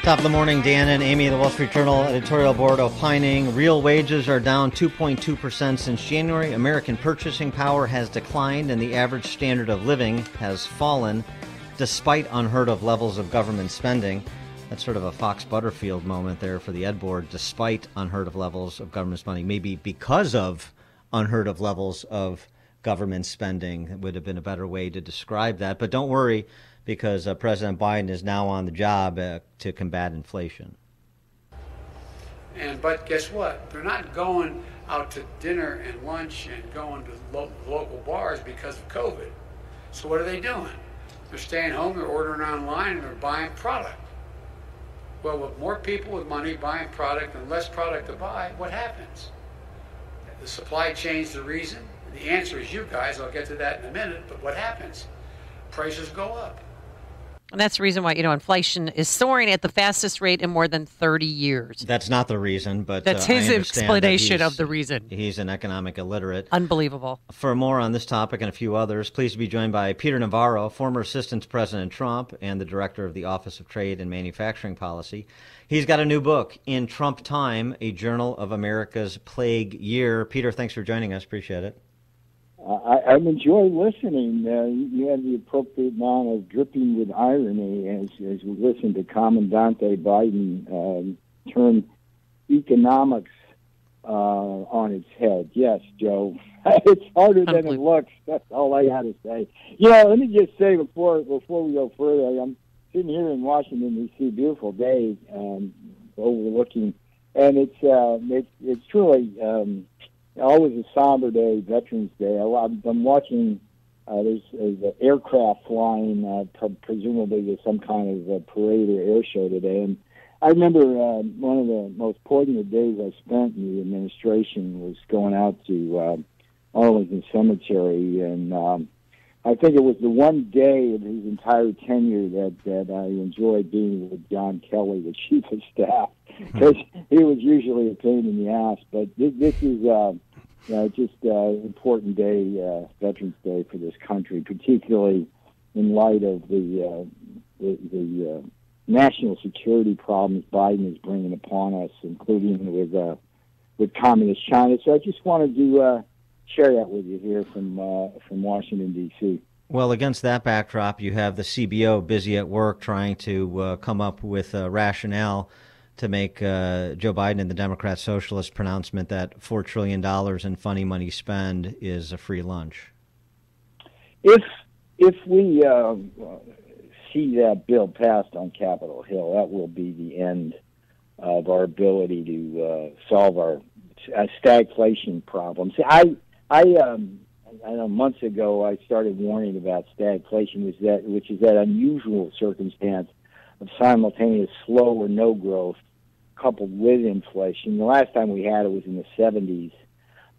Top of the morning, Dan and Amy, the Wall Street Journal editorial board opining. Real wages are down 2.2% since January. American purchasing power has declined, and the average standard of living has fallen despite unheard of levels of government spending. That's sort of a Fox Butterfield moment there for the Ed Board, despite unheard of levels of government spending. Maybe because of unheard of levels of government spending, it would have been a better way to describe that. But don't worry, because President Biden is now on the job to combat inflation. But guess what? They're not going out to dinner and lunch and going to local bars because of COVID. So what are they doing? They're staying home, they're ordering online, and they're buying product. Well, with more people with money buying product and less product to buy, what happens? The supply chain's the reason. The answer is you guys. I'll get to that in a minute. But what happens? Prices go up. And that's the reason why, inflation is soaring at the fastest rate in more than 30 years. That's not the reason, but that's his explanation of the reason. He's an economic illiterate. Unbelievable. For more on this topic and a few others, pleased to be joined by Peter Navarro, former assistant to President Trump and the director of the Office of Trade and Manufacturing Policy. He's got a new book, In Trump Time, A Journal of America's Plague Year. Peter, thanks for joining us. Appreciate it. I've enjoyed listening. You have the appropriate amount of dripping with irony as we listen to Commandante Biden turn economics on its head. Yes, Joe, it's harder than it looks. That's all I got to say. Let me just say before we go further, I'm sitting here in Washington D.C. Beautiful day, overlooking, and it's truly. Always a somber day, Veterans Day. I'm watching, there's an aircraft flying, presumably to some kind of parade or air show today. And I remember one of the most poignant days I spent in the administration was going out to Arlington Cemetery. And I think it was the one day of his entire tenure that I enjoyed being with John Kelly, the chief of staff, because he was usually a pain in the ass. But this is just an important day, Veterans Day for this country, particularly in light of the national security problems Biden is bringing upon us, including with communist China. So I just wanted to share that with you here from Washington, D.C. Well, against that backdrop, you have the CBO busy at work trying to come up with a rationale to make Joe Biden and the Democrat Socialist pronouncement that $4 trillion in funny money spend is a free lunch. If we see that bill passed on Capitol Hill, that will be the end of our ability to solve our stagflation problems. I know months ago I started warning about stagflation, which is that unusual circumstance of simultaneous slow or no growth coupled with inflation. The last time we had it was in the 70s,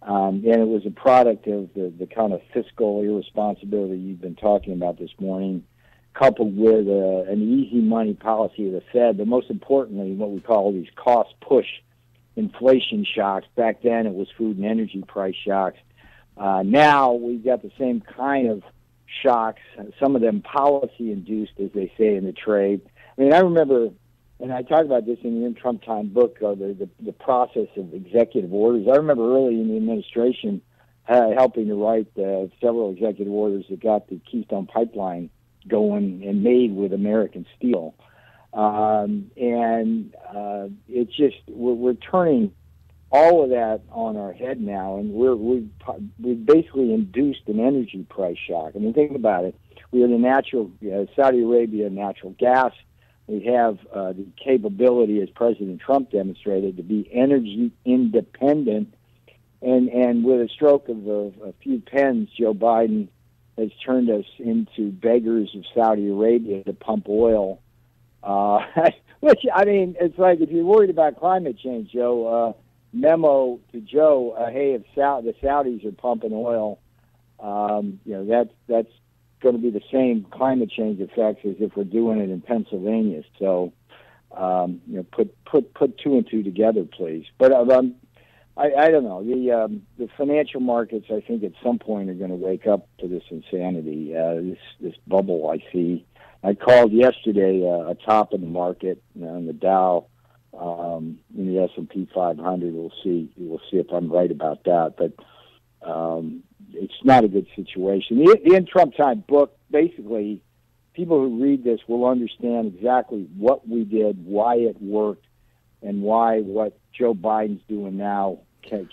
and it was a product of the kind of fiscal irresponsibility you've been talking about this morning, coupled with an easy money policy of the Fed, but most importantly, what we call these cost-push inflation shocks. Back then it was food and energy price shocks. Now we've got the same kind of shocks, some of them policy-induced, as they say in the trade. I mean, I remember, and I talk about this in the In Trump Time book, the process of executive orders. I remember early in the administration helping to write several executive orders that got the Keystone Pipeline going and made with American steel. It's just, we're turning all of that on our head now, and we've basically induced an energy price shock. I mean, think about it. We are the natural, Saudi Arabia natural gas. We have the capability, as President Trump demonstrated, to be energy independent. And with a stroke of a few pens, Joe Biden has turned us into beggars of Saudi Arabia to pump oil. Which, I mean, it's like if you're worried about climate change, Joe, memo to Joe, hey, if the Saudis are pumping oil, that's going to be the same climate change effects as if we're doing it in Pennsylvania. So, put two and two together, please. But I don't know. The financial markets, I think, at some point are going to wake up to this insanity. This bubble I see I called yesterday a top of the market on the Dow, in the S&P 500. We'll see if I'm right about that. But it's not a good situation. The In Trump Time book, basically, people who read this will understand exactly what we did, why it worked, and why what Joe Biden's doing now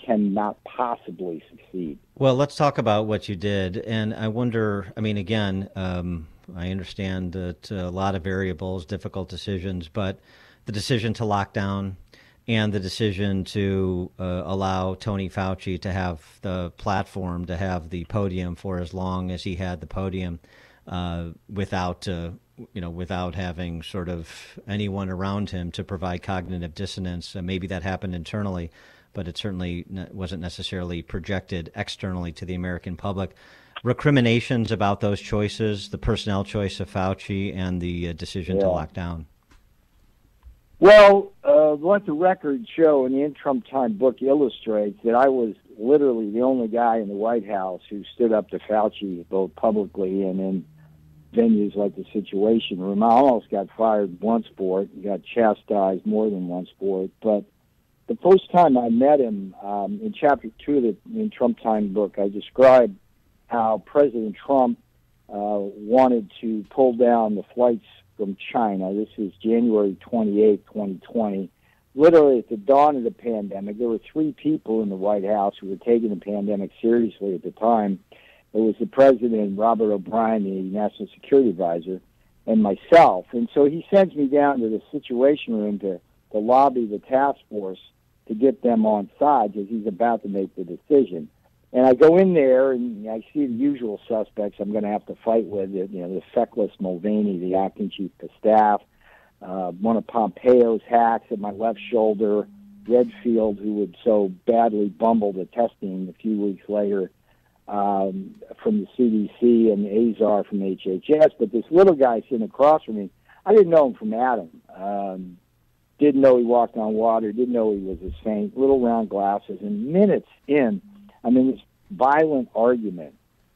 cannot possibly succeed. Well, let's talk about what you did. And I wonder, I mean, again, I understand that a lot of variables, difficult decisions, but the decision to lock down and the decision to allow Tony Fauci to have the platform, to have the podium for as long as he had the podium, without having sort of anyone around him to provide cognitive dissonance. Maybe that happened internally, but it certainly wasn't necessarily projected externally to the American public. Recriminations about those choices, the personnel choice of Fauci and the decision to lock down. Well, what the records show in the In Trump Time book illustrates that I was literally the only guy in the White House who stood up to Fauci, both publicly and in venues like the Situation Room. I almost got fired once for it, got chastised more than once for it. But the first time I met him, in Chapter 2 of the In Trump Time book, I described how President Trump wanted to pull down the flights from China. This is January 28, 2020. Literally at the dawn of the pandemic, there were three people in the White House who were taking the pandemic seriously at the time. It was the President, Robert O'Brien, the National Security Advisor, and myself. And so he sends me down to the Situation Room to lobby the task force to get them on side because he's about to make the decision. And I go in there, and I see the usual suspects I'm going to have to fight with, the feckless Mulvaney, the acting chief of staff, one of Pompeo's hacks at my left shoulder, Redfield, who would so badly bumble the testing a few weeks later, from the CDC, and Azar from HHS. But this little guy sitting across from me, I didn't know him from Adam. Didn't know he walked on water, didn't know he was a saint, little round glasses, and minutes in, I'm in this violent argument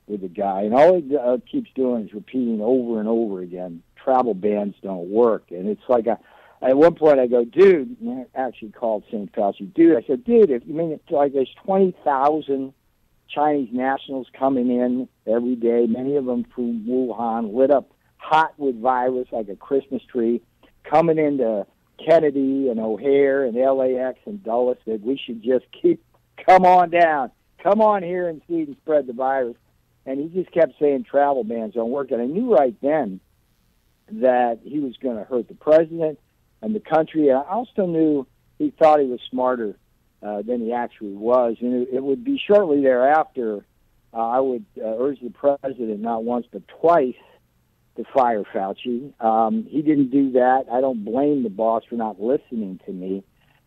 with the guy, and all he keeps doing is repeating over and over again, travel bans don't work. And it's like, at one point I go, dude, I actually called St. Fauci, dude, I said, dude, if you mean it's like there's 20,000 Chinese nationals coming in every day, many of them from Wuhan, lit up hot with virus like a Christmas tree, coming into Kennedy and O'Hare and LAX and Dulles, that we should just come on down. Come on here and see and spread the virus. And he just kept saying travel bans don't work. And I knew right then that he was going to hurt the president and the country. And I also knew he thought he was smarter than he actually was. And it would be shortly thereafter I would urge the president not once but twice to fire Fauci. He didn't do that. I don't blame the boss for not listening to me.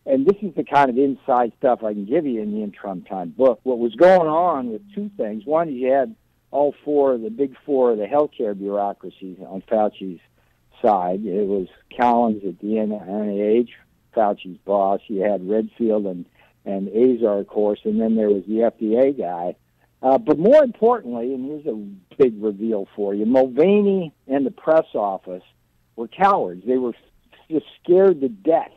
And this is the kind of inside stuff I can give you in the In Trump Time book. What was going on with two things. One, you had all four, the big four of the healthcare bureaucracies on Fauci's side. It was Collins at the NIH, Fauci's boss. You had Redfield and Azar, of course, and then there was the FDA guy. But more importantly, and here's a big reveal for you, Mulvaney and the press office were cowards. They were just scared to death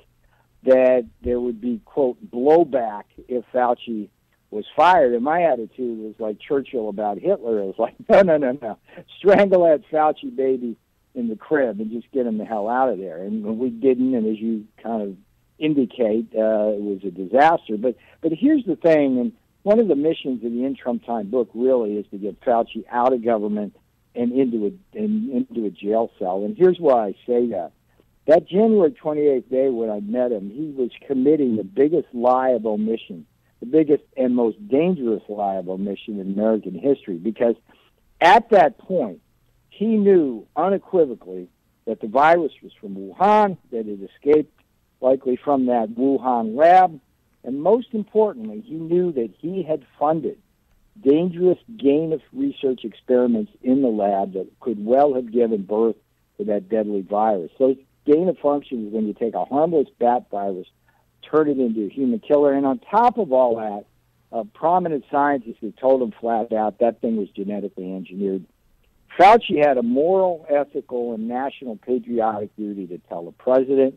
that there would be, quote, blowback if Fauci was fired. And my attitude was like Churchill about Hitler. It was like, no. Strangle that Fauci baby in the crib and just get him the hell out of there. And we didn't, and as you kind of indicate, it was a disaster. But here's the thing, and one of the missions of the In Trump Time book really is to get Fauci out of government and into a jail cell. And here's why I say that. That January 28th day when I met him, he was committing the biggest lie of omission, the biggest and most dangerous lie of omission in American history, because at that point, he knew unequivocally that the virus was from Wuhan, that it escaped likely from that Wuhan lab, and most importantly, he knew that he had funded dangerous gain-of-research experiments in the lab that could well have given birth to that deadly virus. So gain of function is when you take a harmless bat virus, turn it into a human killer, and on top of all that, prominent scientists have told him flat out that thing was genetically engineered. Fauci had a moral, ethical, and national patriotic duty to tell the president,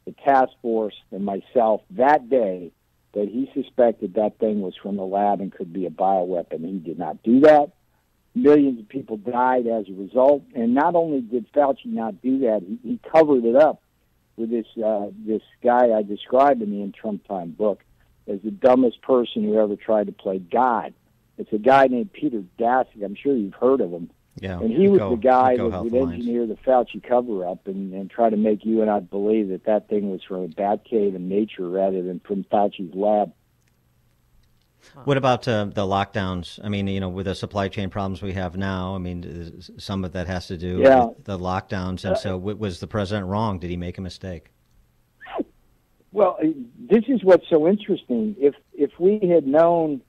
the task force, and myself that day that he suspected that thing was from the lab and could be a bioweapon. He did not do that. Millions of people died as a result. And not only did Fauci not do that, he covered it up with this guy I described in the In Trump Time book as the dumbest person who ever tried to play God. It's a guy named Peter Daszak. I'm sure you've heard of him. Yeah, and he was the guy that Health would Alliance. engineer the Fauci cover-up and try to make you and I believe that thing was from a bat cave in nature rather than from Fauci's lab. What about the lockdowns? I mean, with the supply chain problems we have now, I mean, some of that has to do with the lockdowns. And so was the president wrong? Did he make a mistake? Well, this is what's so interesting. If we had known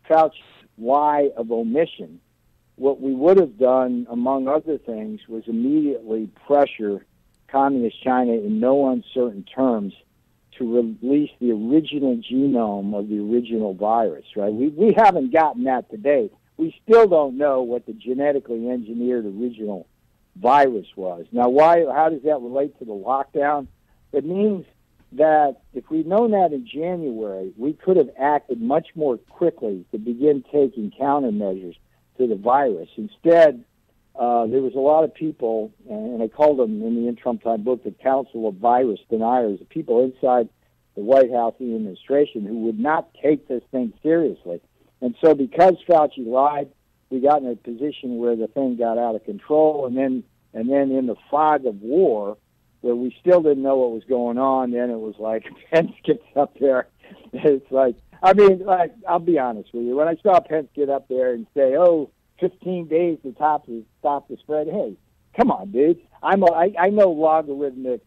Fauci's lie of omission, what we would have done, among other things, was immediately pressure Communist China in no uncertain terms to release the original genome of the original virus, right? We haven't gotten that today. We still don't know what the genetically engineered original virus was. Now, how does that relate to the lockdown? It means that if we'd known that in January, we could have acted much more quickly to begin taking countermeasures to the virus. Instead, there was a lot of people, and I called them in the In Trump Time book the Council of Virus Deniers, the people inside the White House and the administration who would not take this thing seriously. And so because Fauci lied, we got in a position where the thing got out of control, and then in the fog of war, where we still didn't know what was going on, then it was like Pence gets up there. It's like, I'll be honest with you. When I saw Pence get up there and say, 15 days to stop the spread, hey, come on, dude. I know logarithmic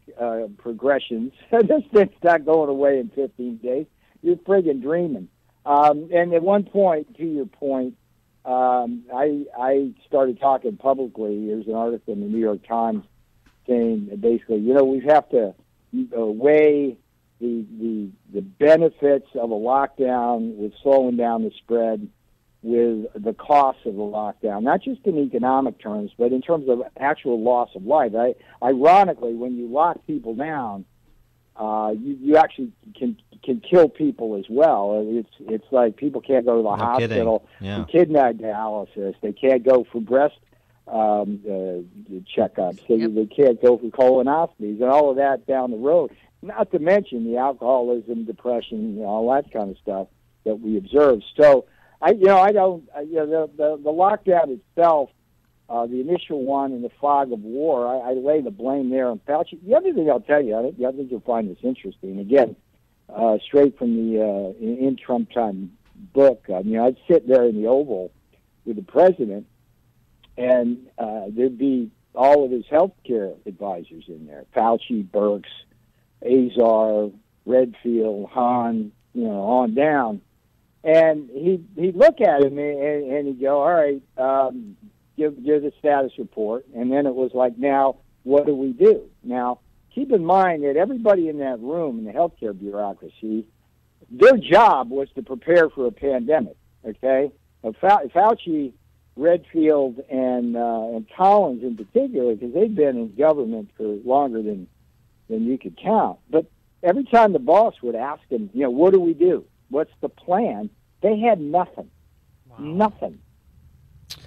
progressions. This thing's not going away in 15 days. You're friggin' dreaming. And at one point, to your point, I started talking publicly. There's an article in the New York Times saying basically, we have to weigh the benefits of a lockdown with slowing down the spread with the cost of the lockdown, not just in economic terms, but in terms of actual loss of life. Ironically, when you lock people down, you actually can kill people as well. It's like people can't go to the hospital for kidney dialysis. They can't go for breast checkups. They can't go for colonoscopies and all of that down the road. Not to mention the alcoholism, depression, all that kind of stuff that we observe. So, the lockdown itself, the initial one in the fog of war, I lay the blame there on Fauci. The other thing I'll tell you, I think you'll find this interesting. Again, straight from the In Trump Time book. I'd sit there in the Oval with the president, and there'd be all of his healthcare advisors in there: Fauci, Birx, Azar, Redfield, Hahn, on down. And he'd look at him and he'd go, all right, give the status report. And then it was like, now, what do we do? Now, keep in mind that everybody in that room in the healthcare bureaucracy, their job was to prepare for a pandemic, okay? Fauci, Redfield, and Collins in particular, because they've been in government for longer than you could count. But every time the boss would ask him, what do we do? What's the plan? They had nothing. Wow. Nothing.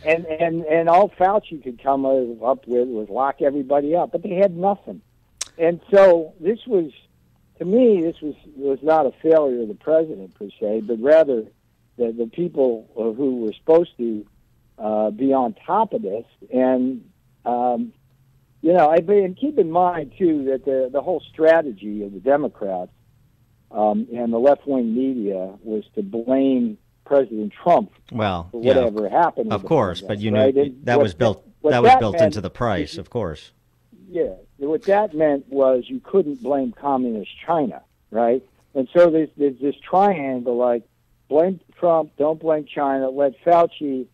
And all Fauci could come up with was lock everybody up, but they had nothing. And so this was, to me, this was not a failure of the president per se, but rather the people who were supposed to be on top of this. And and keep in mind too that the whole strategy of the Democrats and the left-wing media was to blame President Trump for whatever happened. Of course, but right? that was built into the price, of course. Yeah, what that meant was you couldn't blame Communist China, right? And so there's this triangle, like blame Trump, don't blame China, let Fauci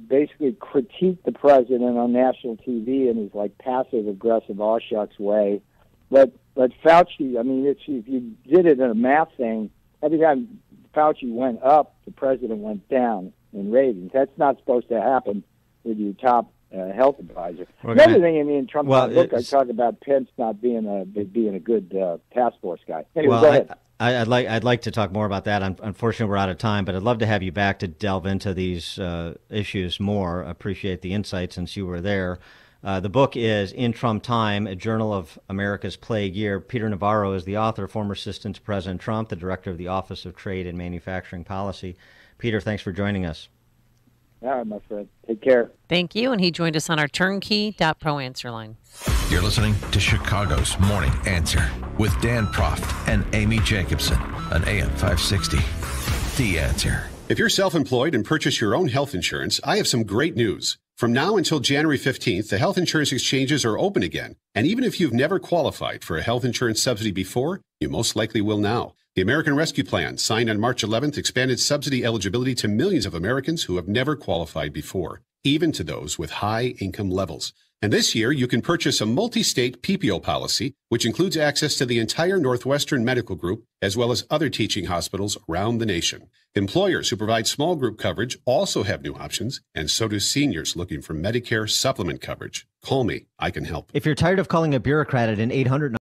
basically critique the president on national TV in his like passive-aggressive aw shucks way. Let Fauci, if you did it in a math thing, every time Fauci went up, the president went down in ratings. That's not supposed to happen with your top health advisor. We're Another gonna- thing in the Trump well, book, I it's- talk about Pence not being a good task force guy. Anyway, Well, go ahead. I'd like to talk more about that. Unfortunately, we're out of time, but I'd love to have you back to delve into these issues more. Appreciate the insight since you were there. The book is In Trump Time, a journal of America's plague year. Peter Navarro is the author, former assistant to President Trump, the director of the Office of Trade and Manufacturing Policy. Peter, thanks for joining us. All right, my friend. Take care. Thank you. And he joined us on our turnkey.pro answer line. You're listening to Chicago's Morning Answer with Dan Proft and Amy Jacobson on AM 560. The Answer. If you're self-employed and purchase your own health insurance, I have some great news. From now until January 15th, the health insurance exchanges are open again. And even if you've never qualified for a health insurance subsidy before, you most likely will now. The American Rescue Plan, signed on March 11th, expanded subsidy eligibility to millions of Americans who have never qualified before, even to those with high income levels. And this year, you can purchase a multi-state PPO policy, which includes access to the entire Northwestern Medical Group, as well as other teaching hospitals around the nation. Employers who provide small group coverage also have new options, and so do seniors looking for Medicare supplement coverage. Call me. I can help. If you're tired of calling a bureaucrat at an 800